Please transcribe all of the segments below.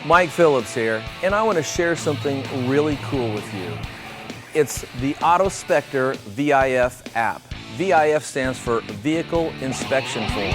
Mike Phillips here, and I want to share something really cool with you. It's the Autospector VIF app. VIF stands for Vehicle Inspection Form.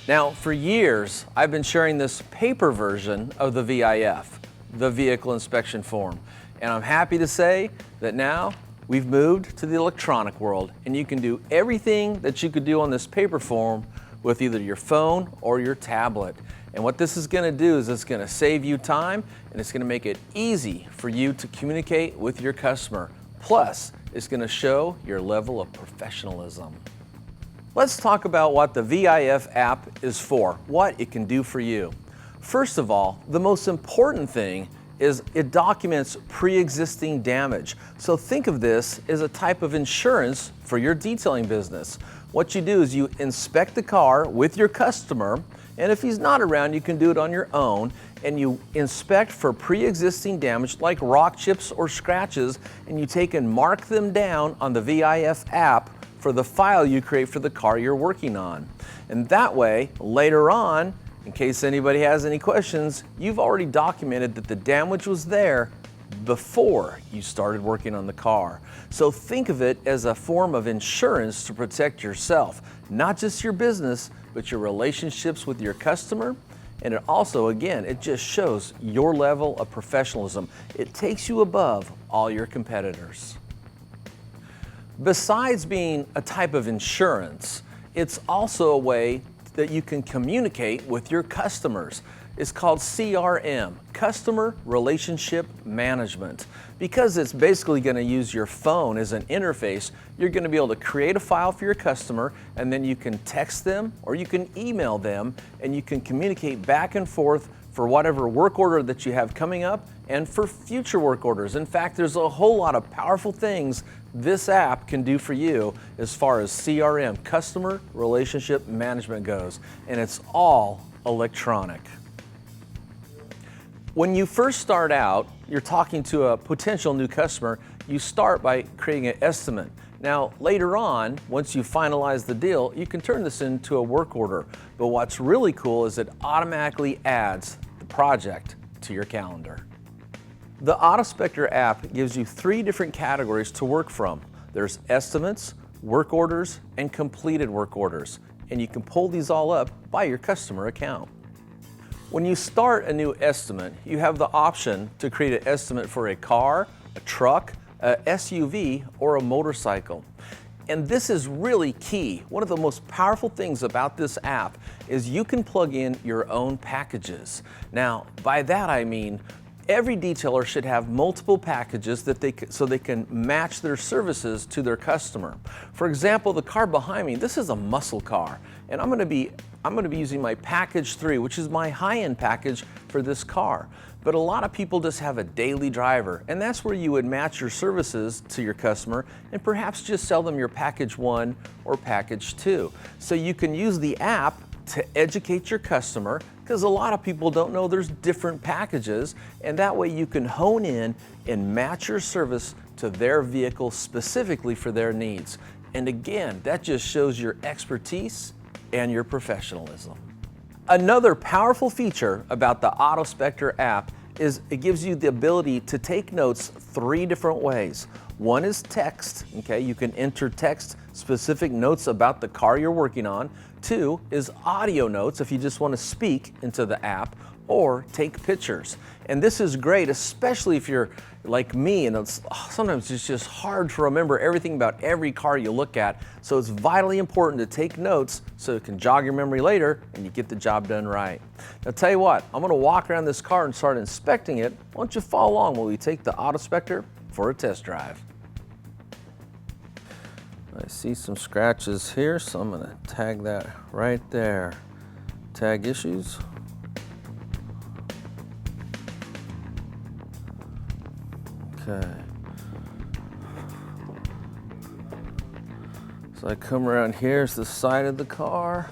Now, for years, I've been sharing this paper version of the VIF, the Vehicle Inspection Form. And I'm happy to say that now we've moved to the electronic world, and you can do everything that you could do on this paper form with either your phone or your tablet. And what this is going to do is it's going to save you time, and it's going to make it easy for you to communicate with your customer. Plus, it's going to show your level of professionalism. Let's talk about what the VIF app is for, what it can do for you. First of all, the most important thing is it documents pre-existing damage. So think of this as a type of insurance for your detailing business. What you do is you inspect the car with your customer, and if he's not around, you can do it on your own, and you inspect for pre-existing damage like rock chips or scratches, and you take and mark them down on the VIF app for the file you create for the car you're working on. And that way, later on, in case anybody has any questions, you've already documented that the damage was there before you started working on the car. So think of it as a form of insurance to protect yourself, not just your business, but your relationships with your customer. And it also, again, it just shows your level of professionalism. It takes you above all your competitors. Besides being a type of insurance, it's also a way that you can communicate with your customers. It's called CRM, Customer Relationship Management. Because it's basically going to use your phone as an interface, you're going to be able to create a file for your customer, and then you can text them or you can email them, and you can communicate back and forth for whatever work order that you have coming up and for future work orders. In fact, there's a whole lot of powerful things this app can do for you as far as CRM, Customer Relationship Management, goes, and it's all electronic. When you first start out, you're talking to a potential new customer, you start by creating an estimate. Now, later on, once you finalize the deal, you can turn this into a work order. But what's really cool is it automatically adds the project to your calendar. The Autospector app gives you 3 different categories to work from. There's estimates, work orders, and completed work orders. And you can pull these all up by your customer account. When you start a new estimate, you have the option to create an estimate for a car, a truck, a SUV, or a motorcycle. And this is really key. One of the most powerful things about this app is you can plug in your own packages. Now, by that I mean, every detailer should have multiple packages so they can match their services to their customer. For example, the car behind me, this is a muscle car, and I'm going to be using my package 3, which is my high-end package for this car. But a lot of people just have a daily driver, and that's where you would match your services to your customer and perhaps just sell them your package 1 or package 2. So you can use the app to educate your customer, because a lot of people don't know there's different packages, and that way you can hone in and match your service to their vehicle specifically for their needs. And again, that just shows your expertise and your professionalism. Another powerful feature about the Autospector app is it gives you the ability to take notes 3 different ways. One is text, okay? You can enter text specific notes about the car you're working on. 2 is audio notes if you just want to speak into the app or take pictures. And this is great, especially if you're like me, and sometimes it's just hard to remember everything about every car you look at. So it's vitally important to take notes so it can jog your memory later and you get the job done right. Now tell you what, I'm going to walk around this car and start inspecting it. Why don't you follow along while we take the Autospector for a test drive. I see some scratches here, so I'm going to tag that right there. Tag issues. Okay. So I come around here, it's the side of the car.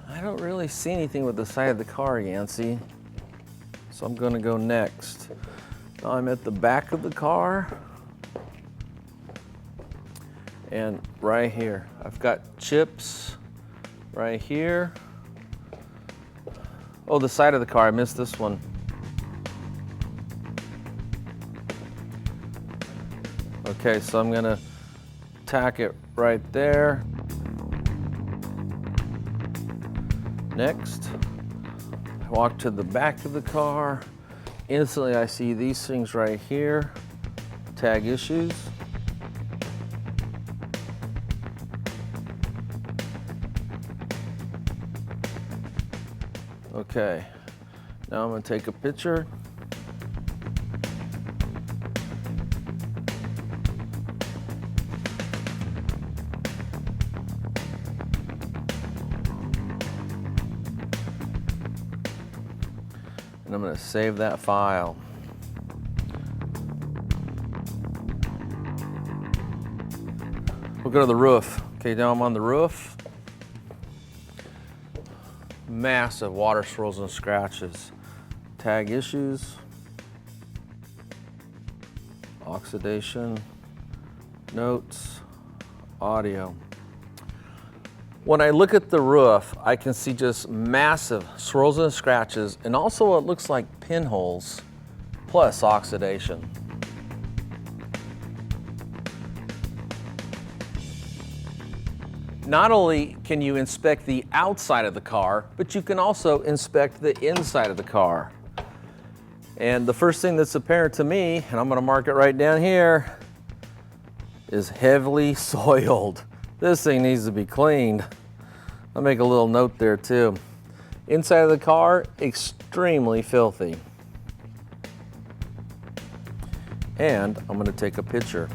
I don't really see anything with the side of the car, Yancy. So I'm going to go next. Now I'm at the back of the car. And right here, I've got chips right here. Oh, the side of the car, I missed this one. Okay, so I'm gonna tack it right there. Next, I walk to the back of the car. Instantly, I see these things right here. Tag issues. Okay, now I'm gonna take a picture. And I'm going to save that file. We'll go to the roof. Okay, now I'm on the roof. Massive water swirls and scratches. Tag issues. Oxidation. Notes. Audio. When I look at the roof, I can see just massive swirls and scratches, and also what looks like pinholes, plus oxidation. Not only can you inspect the outside of the car, but you can also inspect the inside of the car. And the first thing that's apparent to me, and I'm going to mark it right down here, is heavily soiled. This thing needs to be cleaned. I'll make a little note there too. Inside of the car, extremely filthy. And I'm going to take a picture.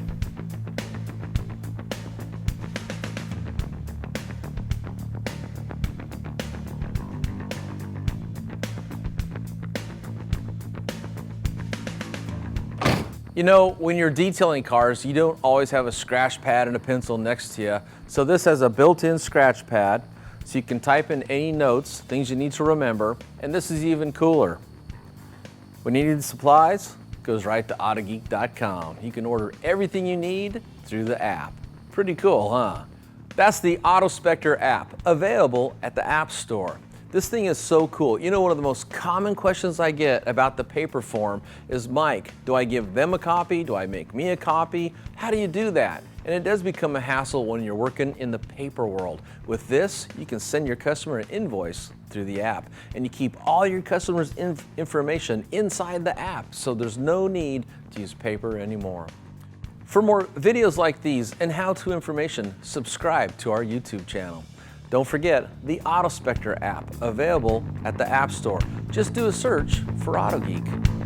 You know, when you're detailing cars, you don't always have a scratch pad and a pencil next to you. So this has a built-in scratch pad, so you can type in any notes, things you need to remember, and this is even cooler. When you need supplies, it goes right to Autogeek.com. You can order everything you need through the app. Pretty cool, huh? That's the Autospector app, available at the App Store. This thing is so cool. You know, one of the most common questions I get about the paper form is, Mike, do I give them a copy? Do I make me a copy? How do you do that? And it does become a hassle when you're working in the paper world. With this, you can send your customer an invoice through the app, and you keep all your customers' information inside the app, so there's no need to use paper anymore. For more videos like these and how-to information, subscribe to our YouTube channel. Don't forget the Autospector app, available at the App Store. Just do a search for Autogeek.